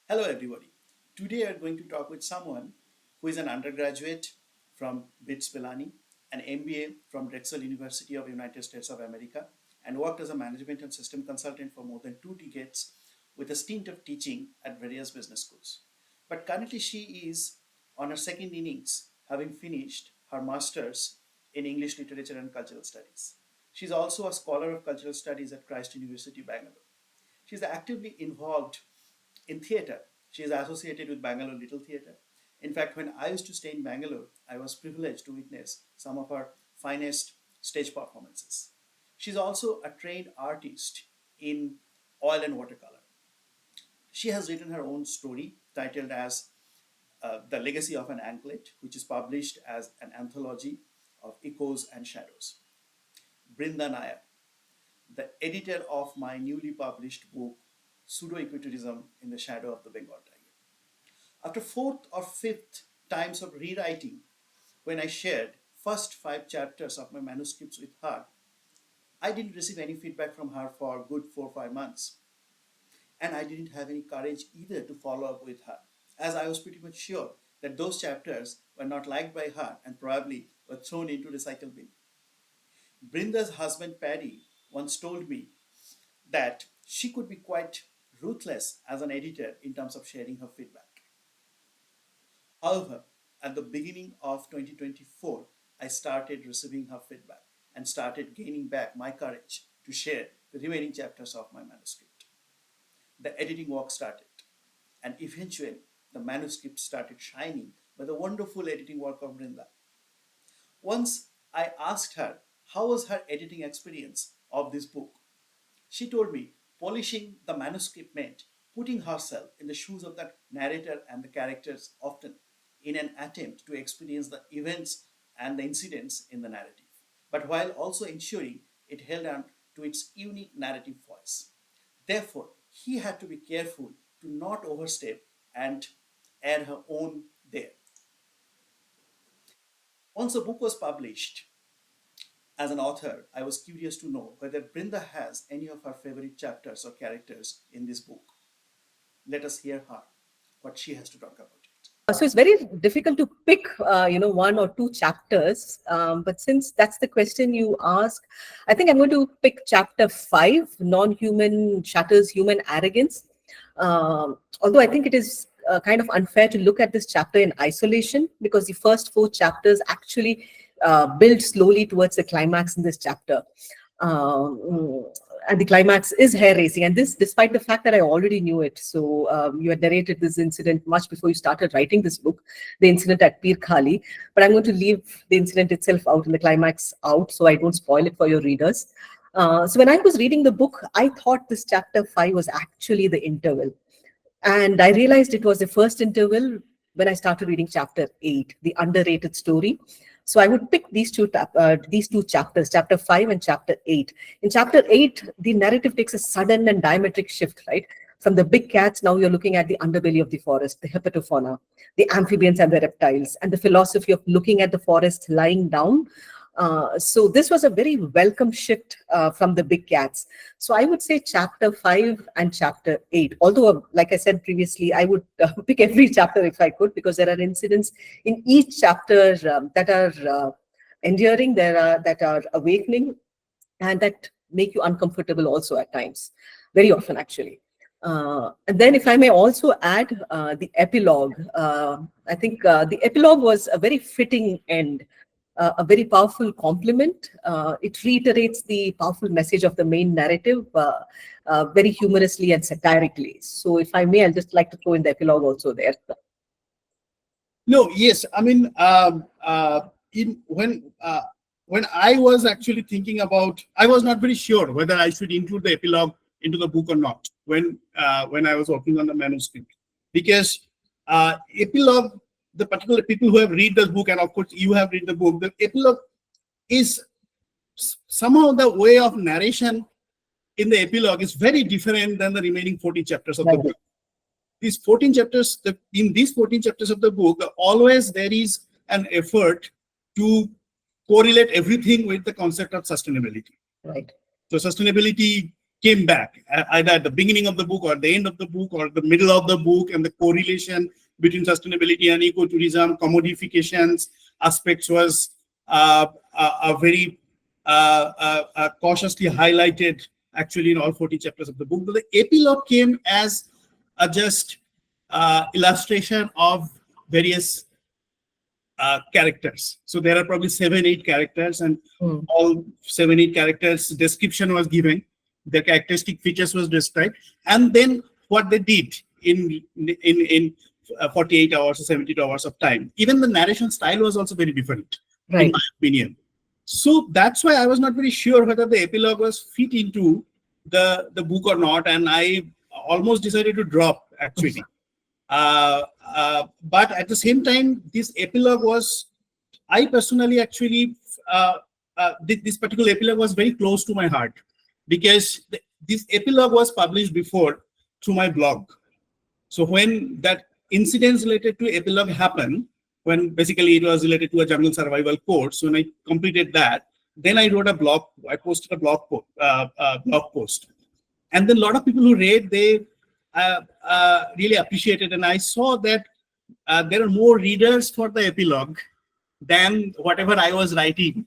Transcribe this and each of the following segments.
Hello everybody. Today we are going to talk with someone who is an undergraduate from BITS Pilani, an MBA from Drexel University of United States of America, and worked as a management and system consultant for more than 2 decades with a stint of teaching at various business schools. But currently she is on her second innings, having finished her master's in English Literature and Cultural Studies. She is also a scholar of cultural studies at Christ University, Bangalore. She is actively involved in theatre. She is associated with Bangalore Little Theatre. In fact, when I used to stay in Bangalore, I was privileged to witness some of her finest stage performances. She's also a trained artist in oil and watercolor. She has written her own story titled as The Legacy of an Anklet, which is published as an anthology of echoes and shadows. Brinda, the editor of my newly published book, Pseudo Ecotourism in the Shadow of the Bengal Tiger. After fourth or fifth times of rewriting, when I shared first 5 chapters of my manuscripts with her, I didn't receive any feedback from her for a good 4 or 5 months. And I didn't have any courage either to follow up with her, as I was pretty much sure that those chapters were not liked by her and probably were thrown into recycle bin. Brinda's husband Paddy once told me that she could be quite ruthless as an editor in terms of sharing her feedback. However, at the beginning of 2024, I started receiving her feedback and started gaining back my courage to share the remaining chapters of my manuscript. The editing work started, and eventually the manuscript started shining by the wonderful editing work of Brinda. Once I asked her how was her editing experience of this book. She told me polishing the manuscript meant putting herself in the shoes of the narrator and the characters, often in an attempt to experience the events and the incidents in the narrative, but while also ensuring it held on to its unique narrative voice. Therefore, he had to be careful to not overstep and add her own there. Once the book was published, as an author, I was curious to know whether Brinda has any of her favorite chapters or characters in this book. Let us hear her, what she has to talk about it. So it's very difficult to pick, 1 or 2 chapters. But since that's the question you ask, I think I'm going to pick chapter 5, Non-Human Shatters Human Arrogance. Although I think it is kind of unfair to look at this chapter in isolation, because the first 4 chapters actually build slowly towards the climax in this chapter. And the climax is hair-raising, and this despite the fact that I already knew it. So you had narrated this incident much before you started writing this book, the incident at Pir Khali, but I'm going to leave the incident itself out and the climax out so I don't spoil it for your readers. So when I was reading the book, I thought this chapter 5 was actually the interval. And I realized it was the first interval when I started reading chapter 8, the underrated story. So I would pick these two chapters, chapter 5 and chapter 8. In chapter 8, the narrative takes a sudden and diametric shift, right? From the big cats, now you're looking at the underbelly of the forest, the herpetofauna, the amphibians and the reptiles, and the philosophy of looking at the forest lying down. So this was a very welcome shift from the big cats. So I would say chapter 5 and chapter 8. Although, like I said previously, I would pick every chapter if I could, because there are incidents in each chapter that are endearing, that are awakening, and that make you uncomfortable also at times, very often actually. And then if I may also add the epilogue, I think the epilogue was a very fitting end. A very powerful complement. It reiterates the powerful message of the main narrative very humorously and satirically. So if I may, I'll just like to throw in the epilogue also there. No, yes. I mean, when I was actually thinking about, I was not very sure whether I should include the epilogue into the book or not when I was working on the manuscript, because epilogue, the particular people who have read the book, and of course you have read the book, the epilogue is somehow the way of narration in the epilogue is very different than the remaining 14 chapters of the book. These 14 chapters, in these 14 chapters of the book, always there is an effort to correlate everything with the concept of sustainability. Right. So sustainability came back, either at the beginning of the book or the end of the book or the middle of the book, and the correlation between sustainability and ecotourism, commodifications aspects was a very cautiously highlighted actually in all 40 chapters of the book. But the epilogue came as a just illustration of various characters. So there are probably 7-8 characters, and all 7-8 characters description was given, their characteristic features was described, and then what they did in 48 hours or 72 hours of time. Even the narration style was also very different, in my opinion. So that's why I was not very sure whether the epilogue was fit into the book or not, and I almost decided to drop actually. But at the same time, this epilogue was, I personally actually, this particular epilogue was very close to my heart, because this epilogue was published before through my blog. So when that incidents related to epilogue happened, when basically it was related to a jungle survival course, when I completed that, then I wrote a blog, I posted a blog post. And then a lot of people who read, they really appreciated, and I saw that there are more readers for the epilogue than whatever I was writing,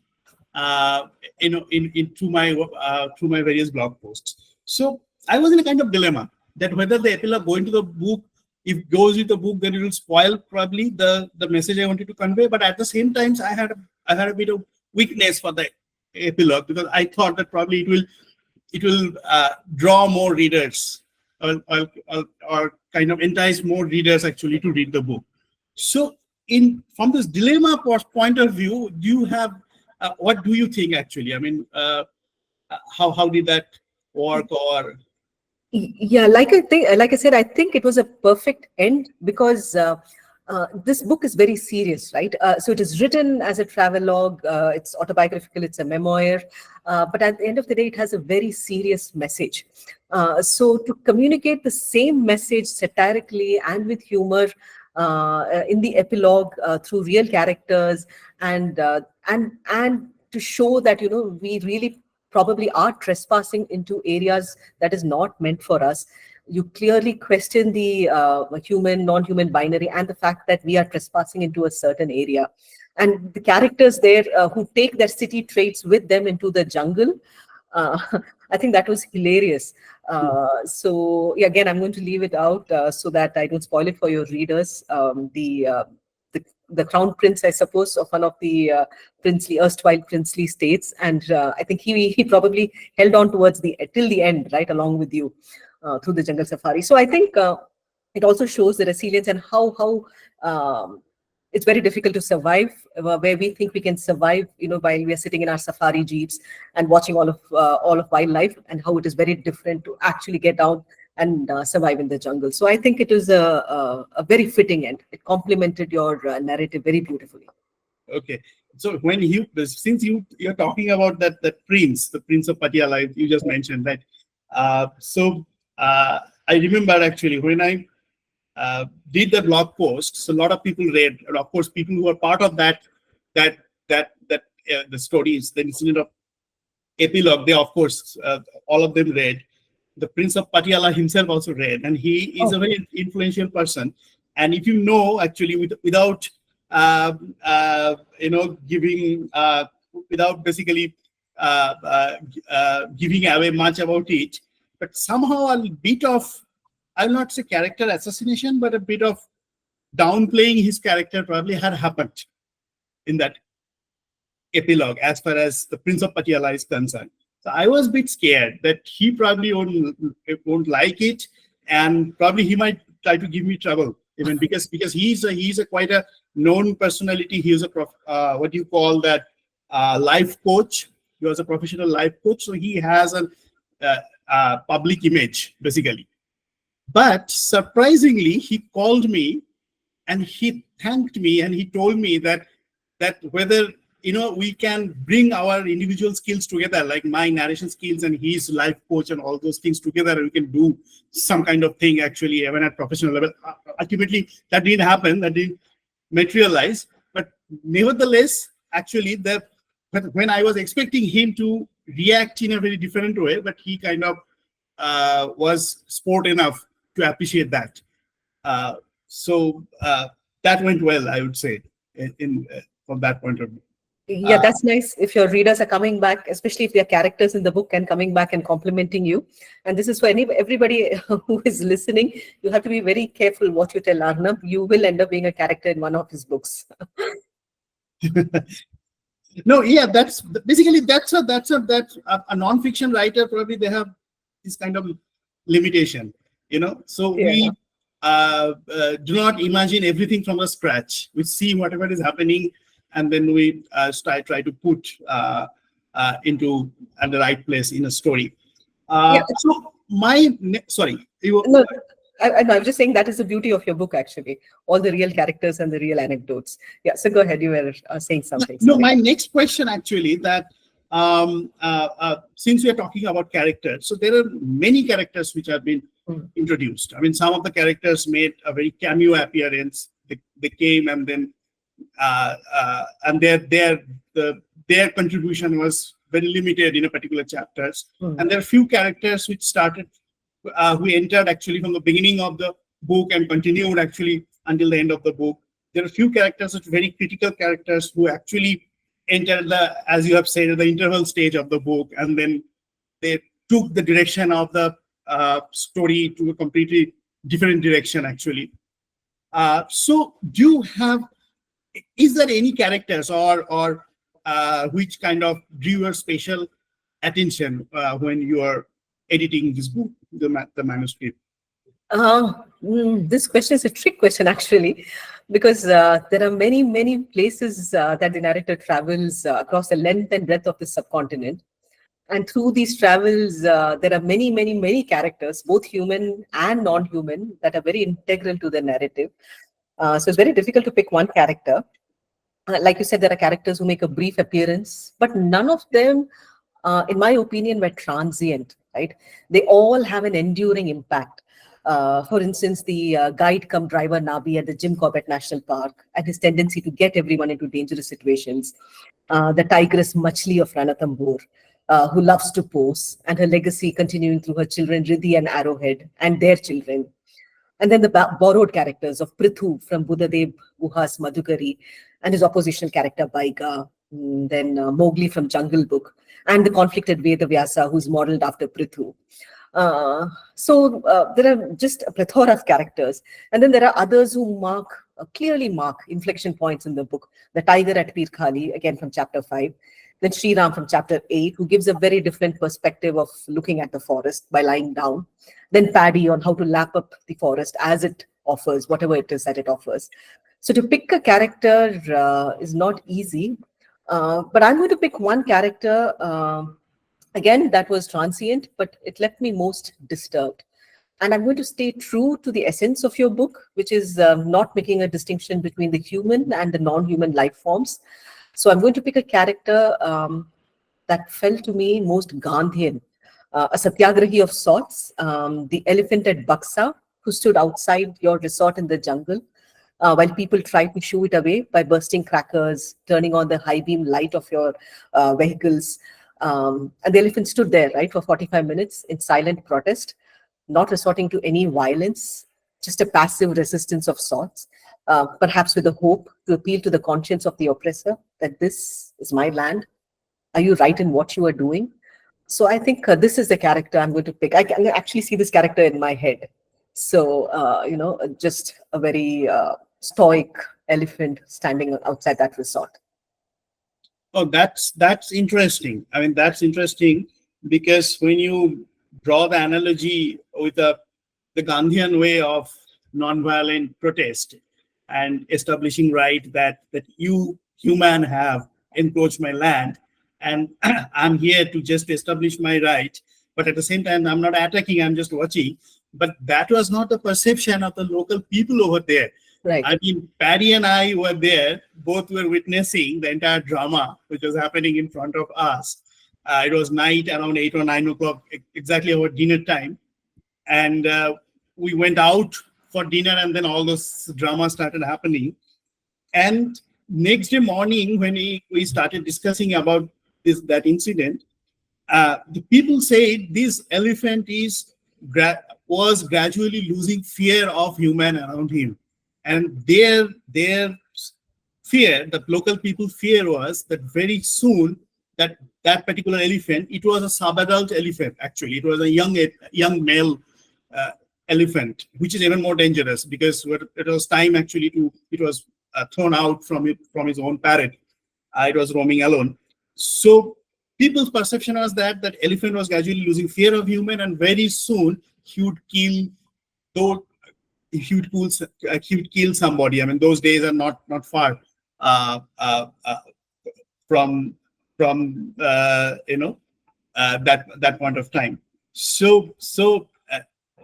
through my various blog posts. So I was in a kind of dilemma that whether the epilogue go into the book, if it goes with the book, then it will spoil probably the message I wanted to convey. But at the same time, I had a bit of weakness for the epilogue, because I thought that probably it will draw more readers, or kind of entice more readers actually to read the book. So from this dilemma point of view, do you have what do you think actually? I mean, how did that work? Or yeah, like I said, I think it was a perfect end, because this book is very serious, right? So it is written as a travelogue, it's autobiographical, it's a memoir, but at the end of the day, it has a very serious message. So to communicate the same message satirically and with humor in the epilogue through real characters, and to show that, we really probably are trespassing into areas that is not meant for us. You clearly question the human, non-human binary, and the fact that we are trespassing into a certain area. And the characters there who take their city traits with them into the jungle, I think that was hilarious. So yeah, again, I'm going to leave it out so that I don't spoil it for your readers. The crown prince, I suppose, of one of the erstwhile princely states, and I think he probably held on towards till the end, right, along with you through the jungle safari. So I think it also shows the resilience and how it's very difficult to survive where we think we can survive, while we are sitting in our safari jeeps and watching all of wildlife, and how it is very different to actually get out and survive in the jungle. So I think it is a very fitting end. It complemented your narrative very beautifully. Okay, so since you're talking about the prince of Patiala, you just mentioned that. I remember actually when I did the blog post, so a lot of people read, and of course people who are part of the stories, the incident of epilogue, they of course all of them read. The Prince of Patiala himself also read, and he is a very influential person. And if you know, actually, without basically giving away much about it, but somehow a bit of, I'll not say character assassination, but a bit of downplaying his character probably had happened in that epilogue as far as the Prince of Patiala is concerned. So I was a bit scared that he probably won't like it, and probably he might try to give me trouble, even because he's a quite a known personality. He is a what do you call that, life coach. He was a professional life coach, so he has a public image basically. But surprisingly, he called me and he thanked me, and he told me that whether we can bring our individual skills together, like my narration skills and his life coach and all those things together, and we can do some kind of thing actually even at professional level. Ultimately, that didn't happen, that didn't materialize. But nevertheless, actually, when I was expecting him to react in a very different way, but he kind of was sport enough to appreciate that. So that went well, I would say, from that point of view. Yeah, that's nice if your readers are coming back, especially if they're characters in the book and coming back and complimenting you. And this is for everybody who is listening. You have to be very careful what you tell Arnab. You will end up being a character in one of his books. No, yeah, that's basically that's a non-fiction writer, probably they have this kind of limitation, So Yeah. we do not imagine everything from a scratch. We see whatever is happening, and then we try to put into at the right place in a story. Yeah. So sorry, No, I was just saying that is the beauty of your book, actually. All the real characters and the real anecdotes. Yeah, so go ahead. You were saying something. No, Sorry. my next question actually that since we are talking about characters, so there are many characters which have been introduced. I mean, some of the characters made a very cameo appearance. They came and then and their contribution was very limited in a particular chapters. And there are few characters which started, who entered actually from the beginning of the book and continued actually until the end of the book. There are few characters, which very critical characters, who actually entered as you have said, the interval stage of the book, and then they took the direction of the story to a completely different direction actually. So is there any characters or which kind of drew your special attention when you are editing this book, the manuscript? This question is a trick question, actually, because there are many, many places that the narrator travels across the length and breadth of the subcontinent. And through these travels, there are many, many, many characters, both human and non-human, that are very integral to the narrative. So it's very difficult to pick one character. Like you said, there are characters who make a brief appearance, but none of them, in my opinion, were transient, right? They all have an enduring impact. For instance, the guide come driver Nabi at the Jim Corbett National Park and his tendency to get everyone into dangerous situations. The tigress Machli of Ranatambur, who loves to pose, and her legacy continuing through her children Riddhi and Arrowhead and their children. And then the borrowed characters of Prithu from Buddhadev Guha's Madhukari and his oppositional character Baiga, then Mowgli from Jungle Book, and the conflicted Vedavyasa, who's modeled after Prithu. So there are just a plethora of characters. And then there are others who clearly mark inflection points in the book. The tiger at Pir Khali, again from chapter 5. Then Sri Ram from chapter 8, who gives a very different perspective of looking at the forest by lying down. Then Paddy on how to lap up the forest as it offers, whatever it is that it offers. So to pick a character is not easy. But I'm going to pick one character, again, that was transient, but it left me most disturbed. And I'm going to stay true to the essence of your book, which is not making a distinction between the human and the non-human life forms. So I'm going to pick a character that felt to me most Gandhian, a satyagrahi of sorts, the elephant at Buxa, who stood outside your resort in the jungle, while people tried to shoo it away by bursting crackers, turning on the high beam light of your vehicles. And the elephant stood there, right, for 45 minutes in silent protest, not resorting to any violence, just a passive resistance of sorts, perhaps with a hope to appeal to the conscience of the oppressor that this is my land. Are you right in what you are doing? So I think this is the character I'm going to pick. I can actually see this character in my head. So, just a very stoic elephant standing outside that resort. Oh, that's interesting. I mean, that's interesting because when you draw the analogy with the Gandhian way of nonviolent protest and establishing right that you human have encroached my land and I'm here to just establish my right, but at the same time I'm not attacking, I'm just watching. But that was not the perception of the local people over there. Right. I mean, Paddy and I were there, both were witnessing the entire drama which was happening in front of us. It was night around 8 or 9 o'clock, exactly our dinner time. And we went out for dinner and then all this drama started happening. And next day morning, when we started discussing about that incident, the people say this elephant was gradually losing fear of human around him, and their fear, the local people fear was that very soon that particular elephant, it was a sub-adult elephant. Actually, it was a young male uh, elephant, which is even more dangerous because it was time actually to it was thrown out from his own parrot. It was roaming alone. So people's perception was that elephant was gradually losing fear of human, and very soon he would kill, though he would kill somebody. I mean, those days are not far uh, uh, uh, from that point of time. So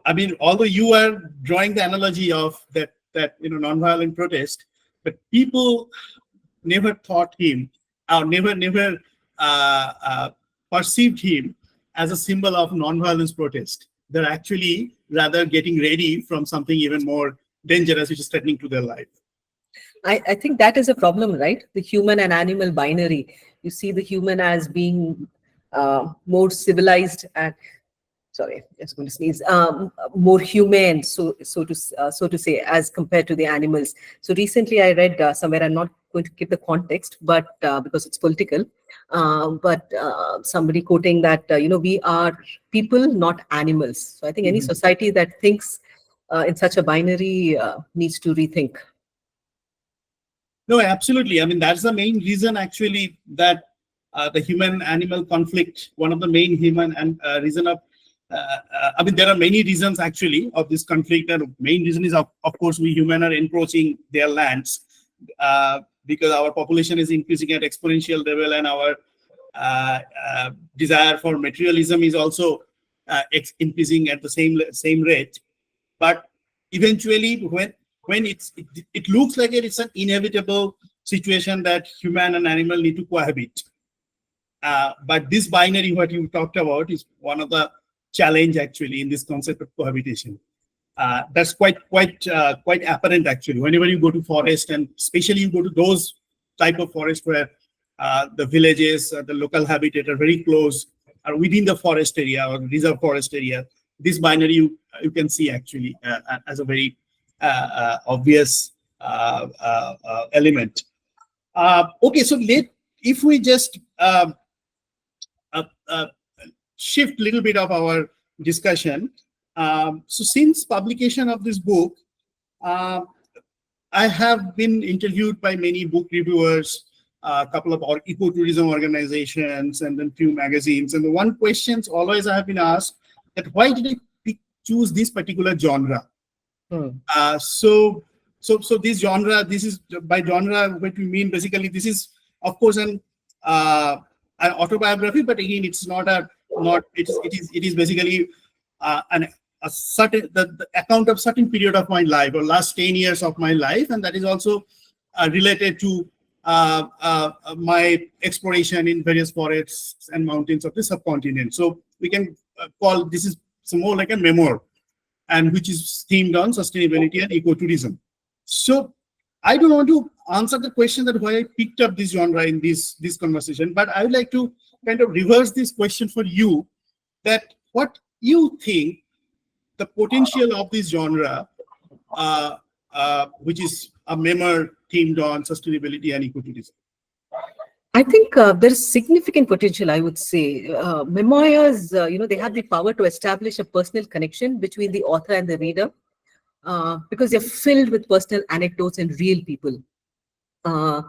I mean, although you are drawing the analogy of that nonviolent protest, but people never thought him, or never perceived him as a symbol of non-violence protest. They're actually rather getting ready from something even more dangerous, which is threatening to their life. I think that is a problem, right? The human and animal binary. You see the human as being more civilized and, sorry, I was going to sneeze, more humane, so to say, as compared to the animals. So recently I read somewhere, I'm not going to give the context, but because it's political, but somebody quoting that, we are people, not animals. So I think any Mhm. society that thinks in such a binary needs to rethink. No, absolutely. I mean, that's the main reason actually that the human-animal conflict, one of the main human and reason of, I mean, there are many reasons actually of this conflict. And main reason is, of course, we human are encroaching their lands because our population is increasing at exponential level, and our desire for materialism is also increasing at the same rate. But eventually, when it looks like it's an inevitable situation that human and animal need to cohabit. But this binary, what you talked about, is one of the challenge actually in this concept of cohabitation. That's quite apparent actually. Whenever you go to forest, and especially you go to those type of forest where the villages, the local habitat are very close, or within the forest area or reserve forest area, this binary you can see actually as a very obvious element. Okay, so if we just uh, uh, shift a little bit of our discussion. So since publication of this book, uh, I have been interviewed by many book reviewers, a couple of ecotourism organizations, and then few magazines. And the one questions always I have been asked that why did I choose this particular genre? Hmm. So this genre, this is by genre what we mean basically. This is of course an autobiography, but again it's not a not it is basically an a certain the account of certain period of my life, or last 10 years of my life, and that is also related to my exploration in various forests and mountains of the subcontinent. So we can call this is some more like a memoir, and which is themed on sustainability and ecotourism. So I don't want to answer the question that why I picked up this genre in this conversation, but I would like to kind of reverse this question for you, that what you think the potential of this genre, which is a memoir themed on sustainability and ecotourism. I think there is significant potential, I would say. Memoirs, they have the power to establish a personal connection between the author and the reader because they're filled with personal anecdotes and real people. Uh,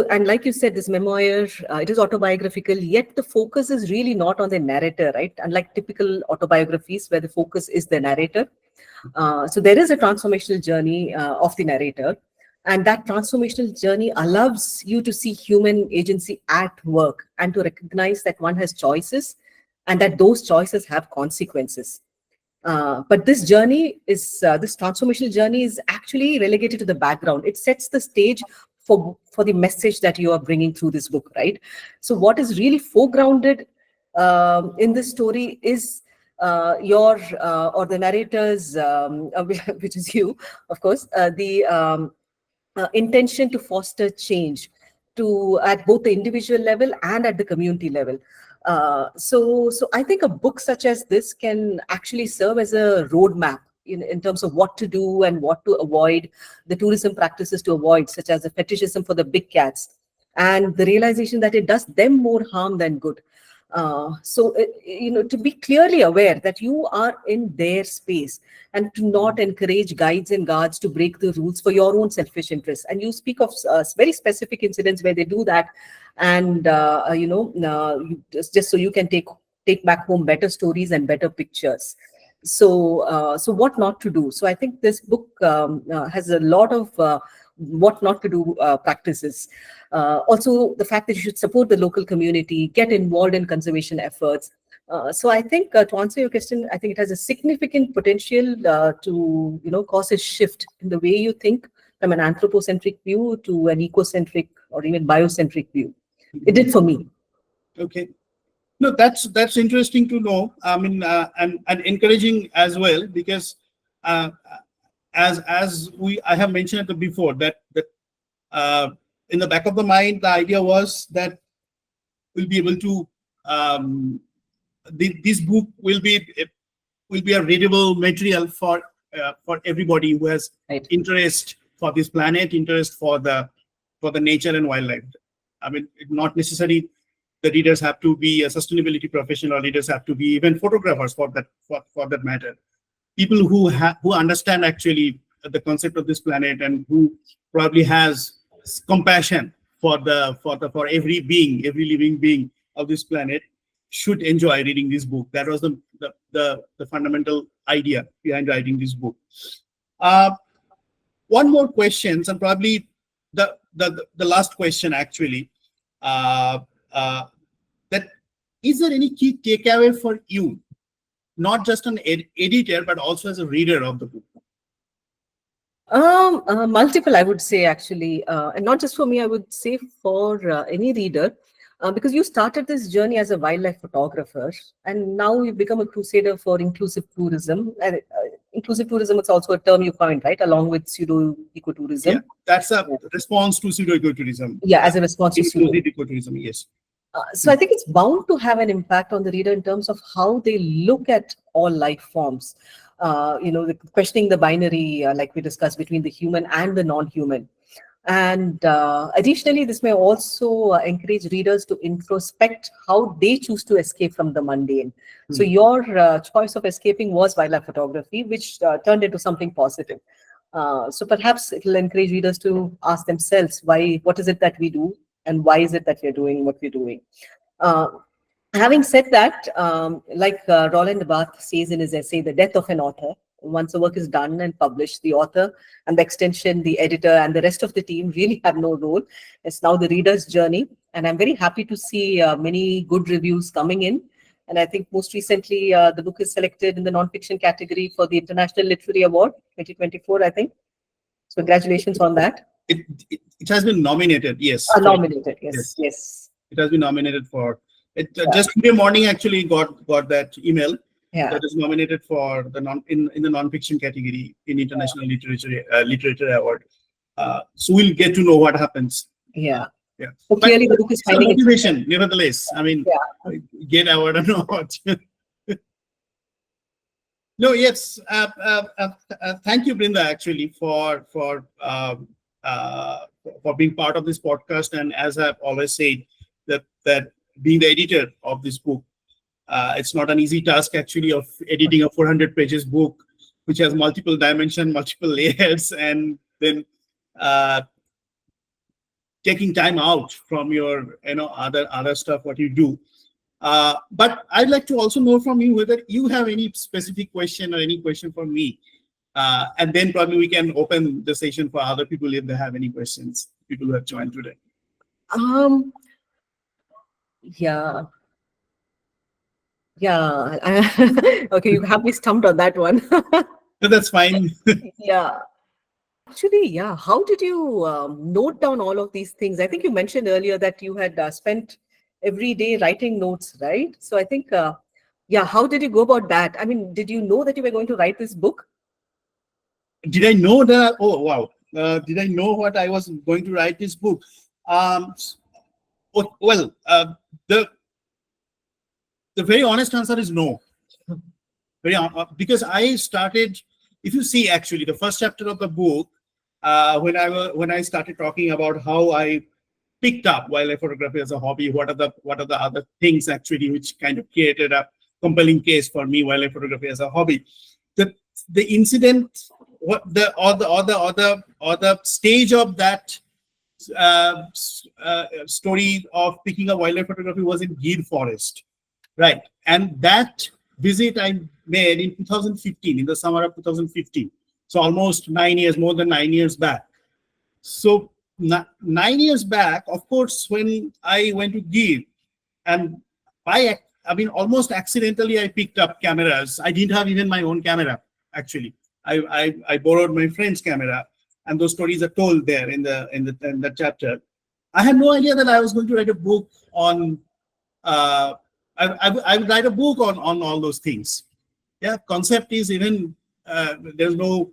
and like you said, this memoir, it is autobiographical, yet the focus is really not on the narrator, right? Unlike typical autobiographies where the focus is the narrator. So there is a transformational journey of the narrator. And that transformational journey allows you to see human agency at work and to recognize that one has choices and that those choices have consequences. But this transformational journey is actually relegated to the background. It sets the stage for the message that you are bringing through this book, right? So what is really foregrounded in this story is your or the narrator's, which is you, of course, the intention to foster change to at both the individual level and at the community level. So I think a book such as this can actually serve as a roadmap in terms of what to do and what to avoid, the tourism practices to avoid, such as the fetishism for the big cats, and the realization that it does them more harm than good. To be clearly aware that you are in their space and to not encourage guides and guards to break the rules for your own selfish interests. And you speak of very specific incidents where they do that, and just so you can take back home better stories and better pictures. So what not to do? So I think this book has a lot of what not to do practices. Also, the fact that you should support the local community, get involved in conservation efforts. So I think to answer your question, I think it has a significant potential to cause a shift in the way you think from an anthropocentric view to an ecocentric or even biocentric view. It did for me. Okay. No, that's interesting to know. I mean, and encouraging as well, because as I have mentioned it before, that in the back of the mind, the idea was that we'll be able to this book will be a readable material for everybody who has Right. interest for this planet, interest for the nature and wildlife. I mean, not necessarily the readers have to be a sustainability professional, readers have to be even photographers for that matter. People who understand actually the concept of this planet and who probably has compassion for every being, every living being of this planet should enjoy reading this book. That was the fundamental idea behind writing this book. One more question, and probably the last question actually. That is there any key takeaway for you, not just an editor, but also as a reader of the book? Multiple, I would say, actually, and not just for me, I would say for any reader, because you started this journey as a wildlife photographer, and now you've become a crusader for inclusive tourism. And inclusive tourism is also a term you coined, right, along with pseudo ecotourism. Yeah, that's a response to pseudo ecotourism. Yeah, as a response to pseudo ecotourism, yes. So I think it's bound to have an impact on the reader in terms of how they look at all life forms. Questioning the binary, like we discussed, between the human and the non-human. And additionally, this may also encourage readers to introspect how they choose to escape from the mundane. So your choice of escaping was wildlife photography, which turned into something positive. So perhaps it will encourage readers to ask themselves, what is it that we do? And why is it that we're doing what we're doing? Having said that, like Roland Barthes says in his essay, The Death of an Author, once a work is done and published, the author and the extension, the editor, and the rest of the team really have no role. It's now the reader's journey. And I'm very happy to see many good reviews coming in. And I think most recently, the book is selected in the nonfiction category for the International Literary Award 2024, I think. So congratulations on that. It has been nominated, yes. Nominated, yes. It has been nominated for it. Just today morning, actually got that email. Yeah. That is nominated for the in the nonfiction category in International Literature Award. So we'll get to know what happens. Yeah. Yeah. So clearly, the book is finding motivation, nevertheless. I mean, get award or not. No, yes. Thank you, Brinda, actually, for being part of this podcast. And as I've always said, that being the editor of this book, it's not an easy task, actually, of editing a 400 pages book, which has multiple dimensions, multiple layers, and then taking time out from your other stuff, what you do. But I'd like to also know from you whether you have any specific question or any question for me. And then probably we can open the session for other people if they have any questions, people who have joined today. Yeah. Okay, you have me stumped on that one. So that's fine. Yeah. Actually, yeah. How did you note down all of these things? I think you mentioned earlier that you had spent every day writing notes, right? So I think, how did you go about that? I mean, did you know that you were going to write this book? Did I know that? Oh, wow. Did I know what I was going to write this book? the very honest answer is no. Because I started, if you see actually the first chapter of the book, when I started talking about how I picked up wildlife photography as a hobby, what are the other things actually which kind of created a compelling case for me wildlife photography as a hobby. The incident, the stage of that story of picking up wildlife photography was in Gir Forest, right? And that visit I made in 2015, in the summer of 2015. So almost 9 years, more than 9 years back. So 9 years back, of course, when I went to Gir, and I mean, almost accidentally, I picked up cameras. I didn't have even my own camera, actually. I borrowed my friend's camera, and those stories are told there in the chapter. I had no idea that I was going to write a book on. I would write a book on all those things. Yeah, concept is even there's no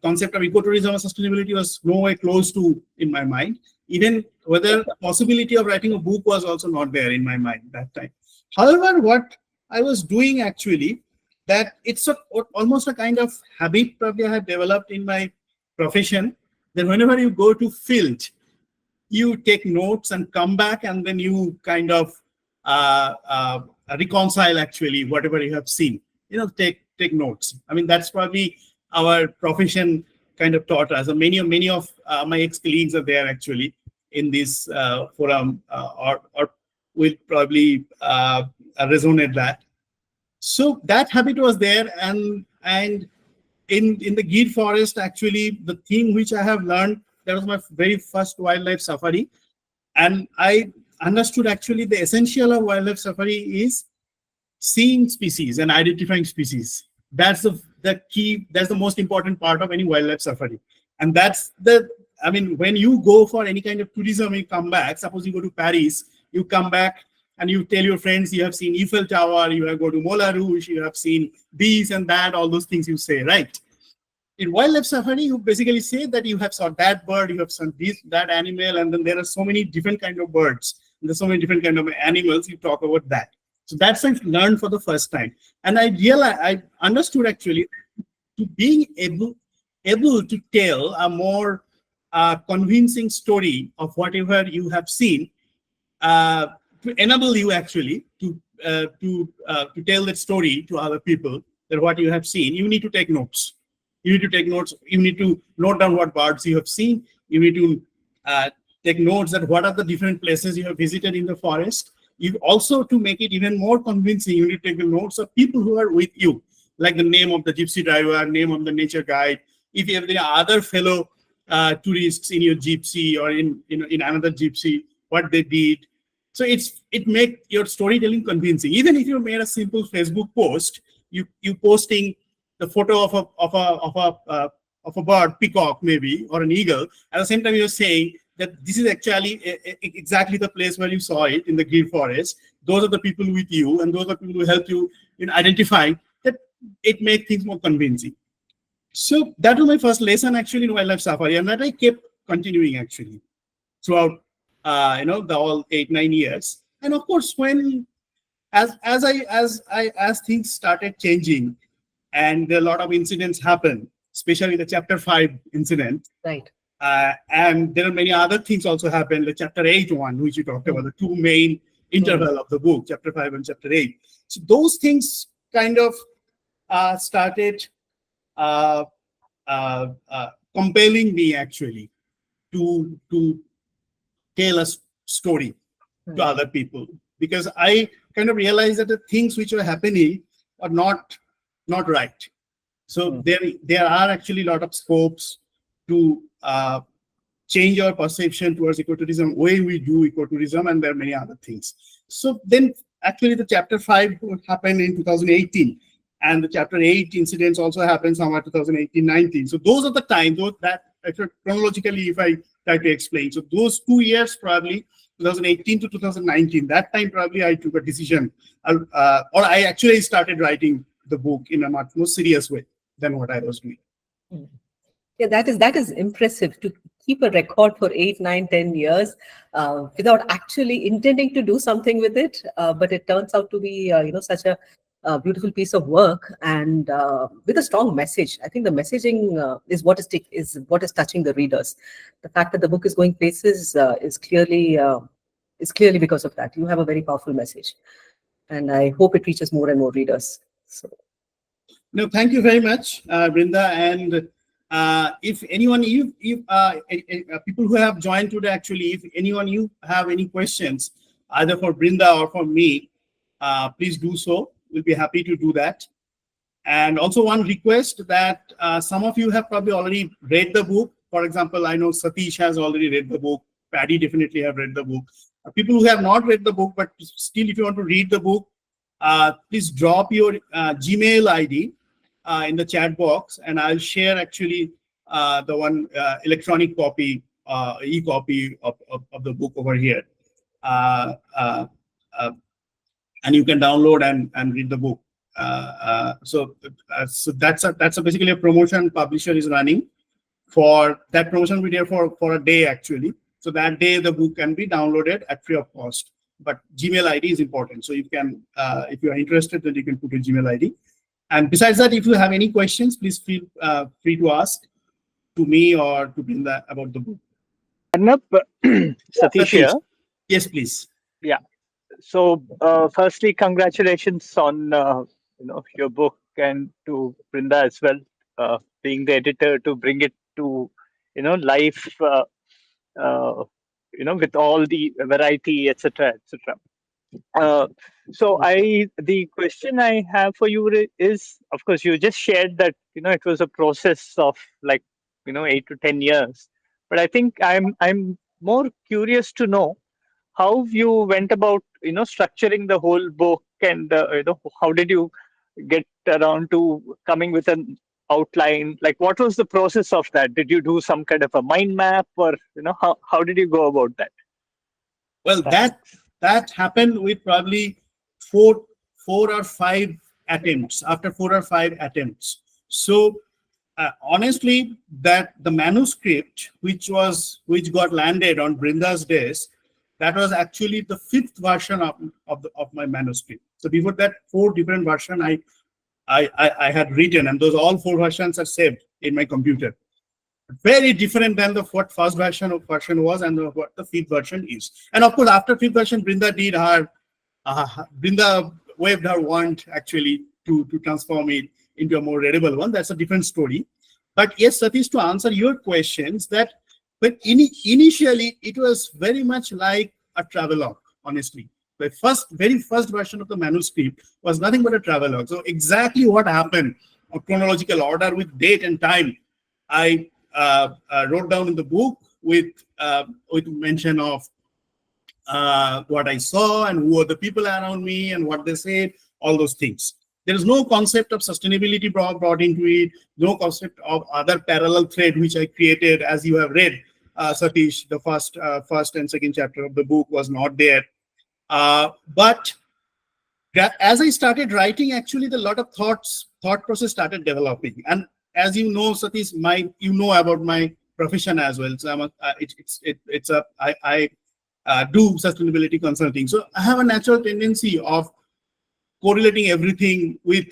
concept of ecotourism or sustainability was no way close to in my mind. Even whether possibility of writing a book was also not there in my mind that time. However, what I was doing actually, that it's almost a kind of habit probably I have developed in my profession, that whenever you go to field, you take notes and come back, and then you kind of reconcile actually whatever you have seen. Take notes. I mean, that's probably our profession kind of taught us. And many of my ex-colleagues are there actually in this forum, or will probably resonate that. So that habit was there, and in the Gir Forest, actually, the thing which I have learned, that was my very first wildlife safari, and I understood actually the essential of wildlife safari is seeing species and identifying species. That's the key. That's the most important part of any wildlife safari, and I mean, when you go for any kind of tourism, you come back. Suppose you go to Paris, you come back and you tell your friends you have seen Eiffel Tower, you have go to Moulin Rouge, you have seen this and that, all those things you say, right? In wildlife safari, you basically say that you have saw that bird, you have seen that animal, and then there are so many different kind of birds, and there's so many different kind of animals. You talk about that. So that's what I learned for the first time, and I realized, I understood actually, to being able to tell a more convincing story of whatever you have seen, to enable you actually to tell that story to other people, that what you have seen, you need to take notes. You need to take notes. You need to note down what birds you have seen. You need to take notes that what are the different places you have visited in the forest. You also, to make it even more convincing, you need to take the notes of people who are with you, like the name of the gypsy driver, name of the nature guide. If you have the other fellow tourists in your gypsy or in another gypsy, what they did. So it make your storytelling convincing. Even if you made a simple Facebook post, you posting the photo of a bird, peacock maybe, or an eagle. At the same time, you're saying that this is actually exactly the place where you saw it in the Gir Forest. Those are the people with you, and those are people who help you in identifying that. It makes things more convincing. So that was my first lesson actually in wildlife safari, and that I kept continuing actually throughout the all 8-9 years. And of course, when as things started changing, and a lot of incidents happened, especially the chapter 5 incident. Right. And there are many other things also happened. The chapter 8 one, which you talked about, the two main interval of the book, chapter 5 and chapter 8. So those things kind of started compelling me actually to tell a story to other people, because I kind of realized that the things which were happening are not right. So there are actually a lot of scopes to change our perception towards ecotourism, way we do ecotourism, and there are many other things. So then actually the chapter 5 happened in 2018, and the chapter 8 incidents also happened somewhere 2018-19. So those are the times, that chronologically, if I try to explain. So those 2 years, probably 2018 to 2019, that time probably I took a decision, or I actually started writing the book in a much more serious way than what I was doing. Yeah, that is impressive to keep a record for 8, 9, 10 years without actually intending to do something with it. But it turns out to be, such a beautiful piece of work and with a strong message. I think the messaging is what is touching the readers. The fact that the book is going places is clearly because of that. You have a very powerful message, and I hope it reaches more and more readers. So. No, thank you very much, Brinda. And if anyone, people who have joined today, actually, if anyone you have any questions, either for Brinda or for me, please do so. We'll be happy to do that. And also one request that some of you have probably already read the book. For example, I know Satish has already read the book. Paddy definitely have read the book. People who have not read the book, but still if you want to read the book, please drop your Gmail ID in the chat box, and I'll share actually the one electronic copy, e-copy of the book over here. And you can download and read the book. So that's basically a promotion publisher is running. For that promotion, we did for a day actually. So that day the book can be downloaded at free of cost. But Gmail ID is important. So you can, if you are interested, then you can put your Gmail ID. And besides that, if you have any questions, please feel free to ask to me or to Brinda about the book. Arnab, Satish here. Yes, please. Yeah. So, firstly, congratulations on your book, and to Brinda as well, being the editor to bring it to life. With all the variety, etc., etc. So the question I have for you is, of course, you just shared that it was a process of like 8 to 10 years, but I think I'm more curious to know how you went about structuring the whole book, and how did you get around to coming with an outline? Like, what was the process of that? Did you do some kind of a mind map, or how did you go about that? Well, that happened with probably four or five attempts. After 4 or 5 attempts, so honestly, that the manuscript which got landed on Brinda's desk, that was actually the 5th version of my manuscript. So before that, 4 different versions I had written, and those all 4 versions are saved in my computer. Very different than the what first version was and what the 5th version is. And of course, after 5th version, Brinda did her Brinda waved her wand actually to transform it into a more readable one. That's a different story. But yes, Satish, to answer your questions, that but initially it was very much like a travelogue. Honestly, the very first version of the manuscript was nothing but a travelogue. So exactly what happened, a chronological order with date and time, I wrote down in the book with mention of what I saw and who are the people around me and what they said, all those things. There is no concept of sustainability brought into it, no concept of other parallel thread which I created. As you have read, Satish, the first and second chapter of the book was not there. But as I started writing, actually, the lot of thought process started developing. And as you know, Satish, you know about my profession as well. So I do sustainability consulting. So I have a natural tendency of correlating everything with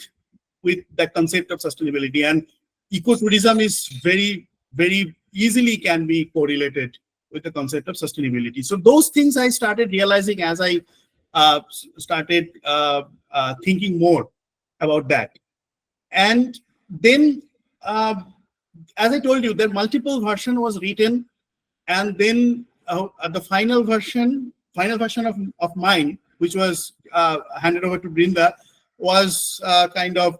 the concept of sustainability, and ecotourism is very, very easily can be correlated with the concept of sustainability. So those things I started realizing as I started thinking more about that. And then, as I told you, the multiple version was written, and then the final version of mine, which was handed over to Brinda, was kind of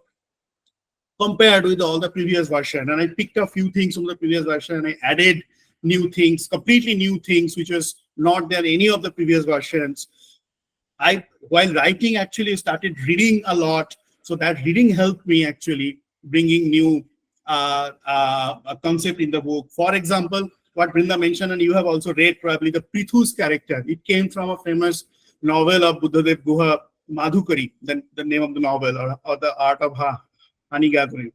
compared with all the previous version. And I picked a few things from the previous version and I added new things, completely new things, which was not there in any of the previous versions. While writing, actually started reading a lot. So that reading helped me actually bringing new concept in the book. For example, what Brinda mentioned, and you have also read probably, the Prithu's character. It came from a famous novel of Buddhadev Guha, Madhukari, the name of the novel, or the art of honey gathering.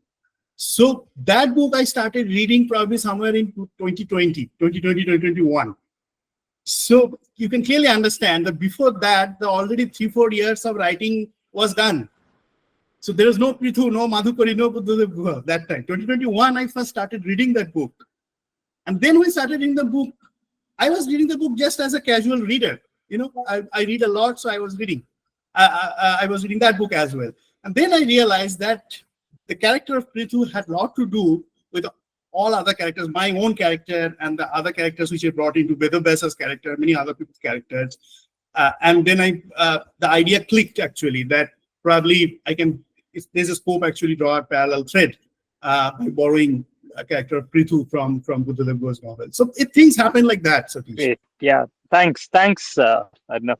So that book I started reading probably somewhere in 2021. So you can clearly understand that before that, the already 3-4 years of writing was done. So there was no Prithu, no Madhukari, no Buddha that time. 2021, I first started reading that book. And then we started reading the book. I was reading the book just as a casual reader. I read a lot, so I was reading. I was reading that book as well. And then I realized that the character of Prithu had a lot to do with all other characters, my own character and the other characters which I brought into Vedabasa's character, many other people's characters. And then the idea clicked actually that probably there's a scope actually draw a parallel thread by borrowing a character of Prithu from Buddha Go's novel. So things happen like that, Satish. Great. Yeah. Thanks, Arnav.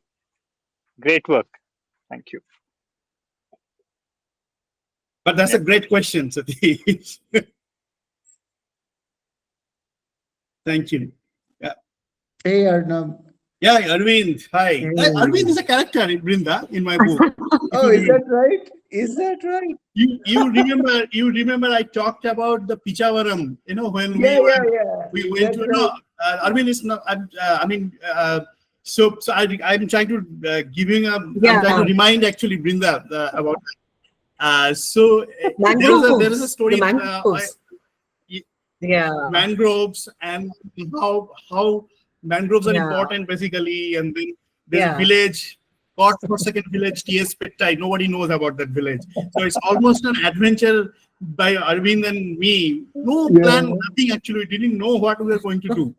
Great work. Thank you. But that's a great question, Satish. Thank you. Yeah. Hey, Arnab. Yeah, Arvind. Hi. Hey. Arvind is a character in Brinda in my book. Oh, is that right? Is that right? You remember I talked about the Pichavaram, when we went to Arvind is not so I'm trying to I'm trying to remind actually Brinda about that. So there is a story mangroves and how mangroves are important basically, and then there's a village, God-forsaken village, T.S. Pettai. Nobody knows about that village. So it's almost an adventure by Arvind and me. No plan, nothing actually. We didn't know what we were going to do.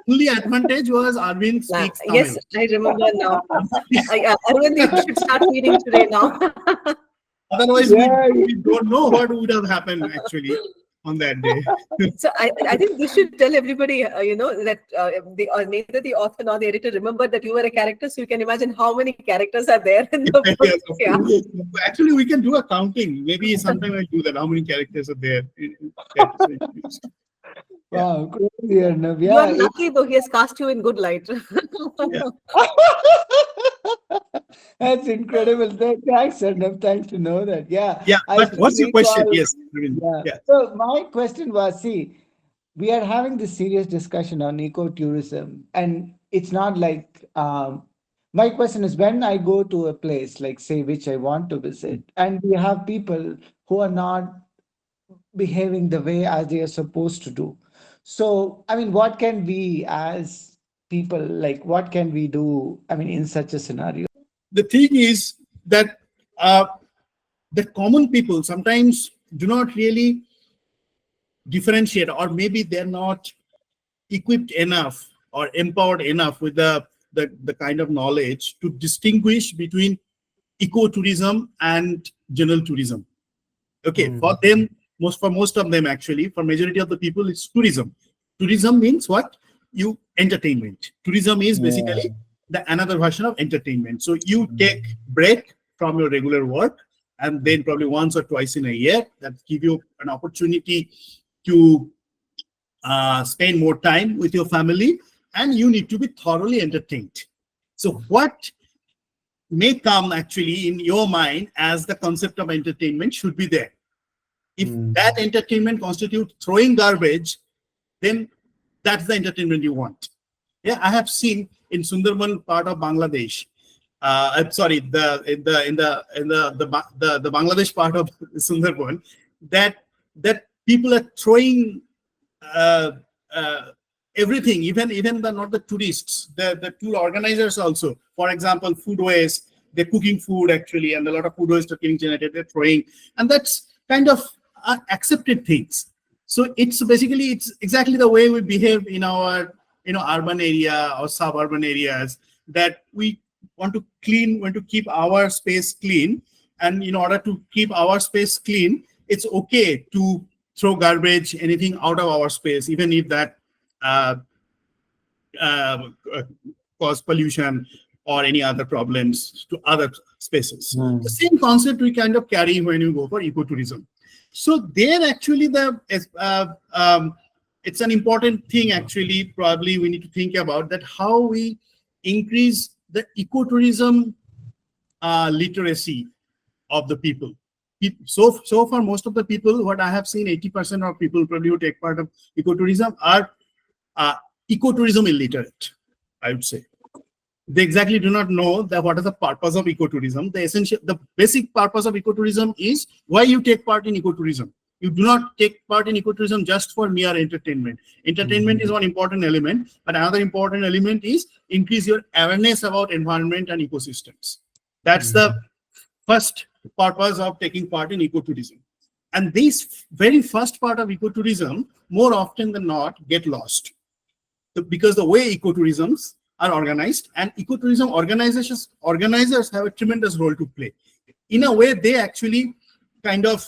Only advantage was Arvind speaks Tamil. Yes, I remember now. Arvind, you should start reading today now. Otherwise, we don't know what would have happened actually on that day. So I think we should tell everybody, that neither the author nor the editor remembered that you were a character. So you can imagine how many characters are there in the book. Yes, actually, we can do a counting. Maybe sometime I'll do that. How many characters are there? Wow, crazy, Arnab. You are lucky though, he has cast you in good light. That's incredible. Thanks, Arnab. Thanks to know that. Yeah. But what's your question? Yes. So my question was, see, we are having this serious discussion on ecotourism, and it's not like my question is, when I go to a place like, say, which I want to visit, and we have people who are not behaving the way as they are supposed to do. So, I mean, what can we as people, like, what can we do, I mean, in such a scenario? The thing is that the common people sometimes do not really differentiate, or maybe they're not equipped enough or empowered enough with the kind of knowledge to distinguish between ecotourism and general tourism. Okay, for most of them actually, for majority of the people, it's tourism. Tourism means what? Entertainment. Tourism is basically another version of entertainment. So you take break from your regular work, and then probably once or twice in a year, that give you an opportunity to spend more time with your family, and you need to be thoroughly entertained. So what may come actually in your mind as the concept of entertainment should be there. If that entertainment constitutes throwing garbage, then that's the entertainment you want. Yeah, I have seen in Sundarban part of Bangladesh. I'm sorry, in the Bangladesh part of Sundarban, that people are throwing everything, even not the tourists, the tour organizers also. For example, food waste, they're cooking food actually, and a lot of food waste are getting generated, they're throwing, and that's kind of accepted things. So it's exactly the way we behave in our urban area or suburban areas, that we want to keep our space clean, and in order to keep our space clean, it's okay to throw garbage, anything out of our space, even if that cause pollution or any other problems to other spaces. The same concept we kind of carry when you go for ecotourism. So there actually it's an important thing actually, probably we need to think about that, how we increase the ecotourism literacy of the people. so far, most of the people, what I have seen, 80% of people probably who take part of ecotourism are ecotourism illiterate, I would say. They exactly do not know that what is the purpose of ecotourism. The basic purpose of ecotourism is why you take part in ecotourism. You do not take part in ecotourism just for mere entertainment. Entertainment is one important element, but another important element is increase your awareness about environment and ecosystems. That's the first purpose of taking part in ecotourism. And this very first part of ecotourism, more often than not, get lost. Because the way ecotourisms are organized, and ecotourism organizers have a tremendous role to play. In a way, they actually kind of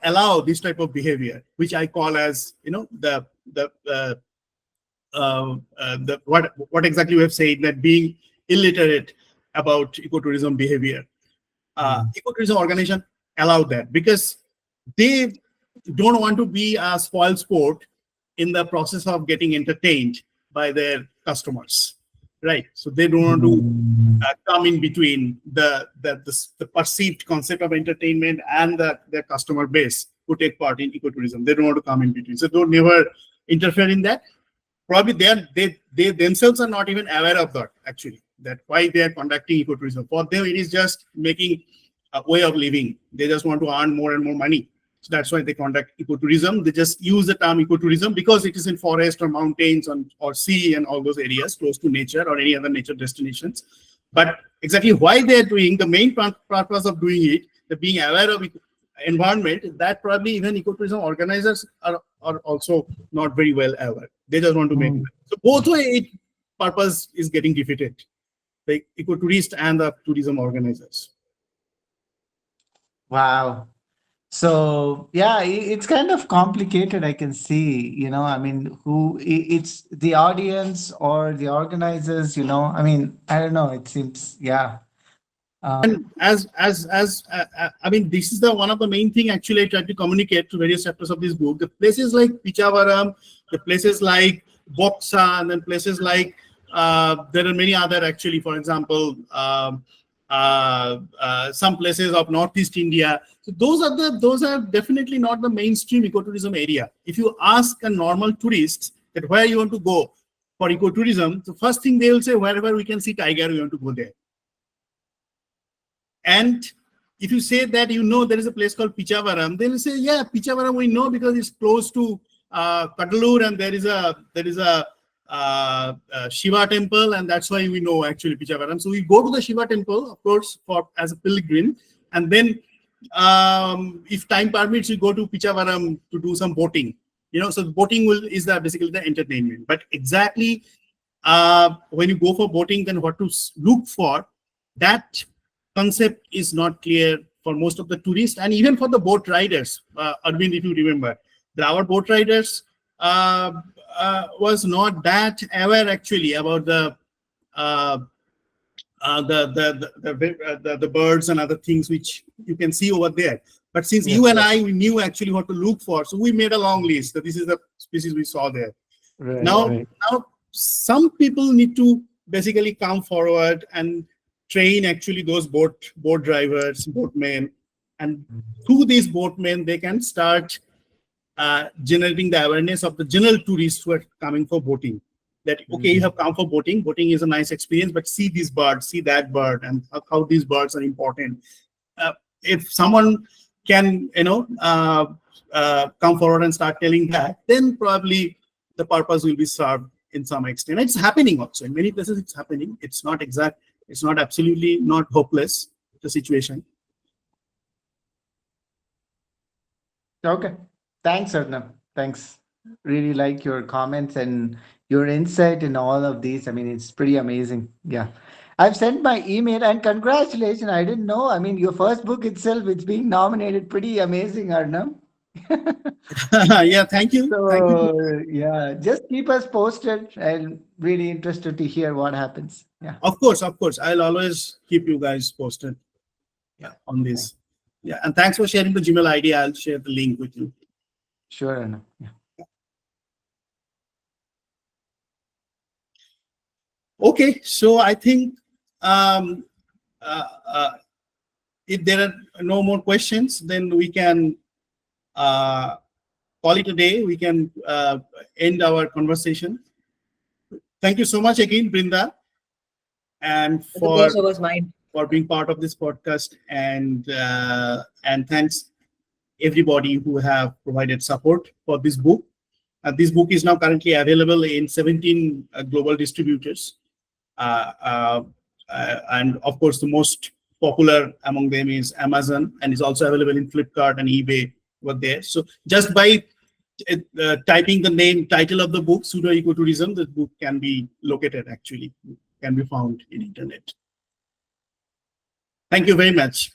allow this type of behavior, which I call as what exactly we have said, that being illiterate about ecotourism behavior. Ecotourism organization allow that because they don't want to be a spoil sport in the process of getting entertained by their customers, right? So they don't want to come in between the perceived concept of entertainment and their customer base who take part in ecotourism. They don't want to come in between, so don't never interfere in that. Probably they themselves are not even aware of that, actually, that why they are conducting ecotourism. For them, it is just making a way of living. They just want to earn more and more money. So that's why they conduct ecotourism. They just use the term ecotourism because it is in forest or mountains or sea and all those areas close to nature or any other nature destinations. But exactly why they're doing, the main purpose of doing it, the being aware of environment, that probably even ecotourism organizers are also not very well aware. They just want to make it. So both way, purpose is getting defeated, the ecotourist and the tourism organizers. Wow. So yeah, it's kind of complicated. I can see, I mean, it's the audience or the organizers. I mean, I don't know. It seems, yeah. And as I mean, this is the one of the main thing actually I tried to communicate to various chapters of this book. The places like Pichavaram, the places like Boksa, and then places like there are many other actually. For example, some places of Northeast India. So those are definitely not the mainstream ecotourism area. If you ask a normal tourist that where you want to go for ecotourism, the first thing they will say, wherever we can see tiger, we want to go there. And if you say that there is a place called Pichavaram, they will say, yeah, Pichavaram we know because it's close to Kadalur, and there is a Shiva temple, and that's why we know actually Pichavaram. So we go to the Shiva temple, of course, as a pilgrim, and then if time permits, we go to Pichavaram to do some boating. So the boating is basically the entertainment. But exactly when you go for boating, then what to look for, that concept is not clear for most of the tourists and even for the boat riders. Arvind, if you remember, our boat riders was not that aware actually about the birds and other things which you can see over there. But since you and I, we knew actually what to look for, so we made a long list that this is the species we saw there. Now some people need to basically come forward and train actually those boat drivers, boatmen, and through these boatmen they can start generating the awareness of the general tourists who are coming for boating. That okay, you have come for boating. Boating is a nice experience, but see these birds, see that bird, and how these birds are important. If someone can, come forward and start telling that, then probably the purpose will be served in some extent. It's happening also in many places. It's happening. It's not exact. It's not absolutely not hopeless, the situation. Okay. Thanks, Arnab. Thanks. Really like your comments and your insight in all of these. I mean, it's pretty amazing. Yeah. I've sent my email and congratulations. I didn't know. I mean, your first book itself, it's being nominated. Pretty amazing, Arnab. Yeah, thank you. Thank you. So, yeah, just keep us posted. I'm really interested to hear what happens. Yeah. Of course. I'll always keep you guys posted. Yeah. On this. Yeah, and thanks for sharing the Gmail ID. I'll share the link with you. Sure, Arnab. Yeah. Okay, so I think if there are no more questions, then we can call it a day. We can end our conversation. Thank you so much again, Brinda, and The pleasure was mine. for being part of this podcast, and thanks everybody who have provided support for this book. This book is now currently available in 17 global distributors, and of course the most popular among them is Amazon, and is also available in Flipkart and eBay over there. So just by typing the title of the book, Pseudo Ecotourism, the book can be located, actually, can be found in internet. Thank you very much.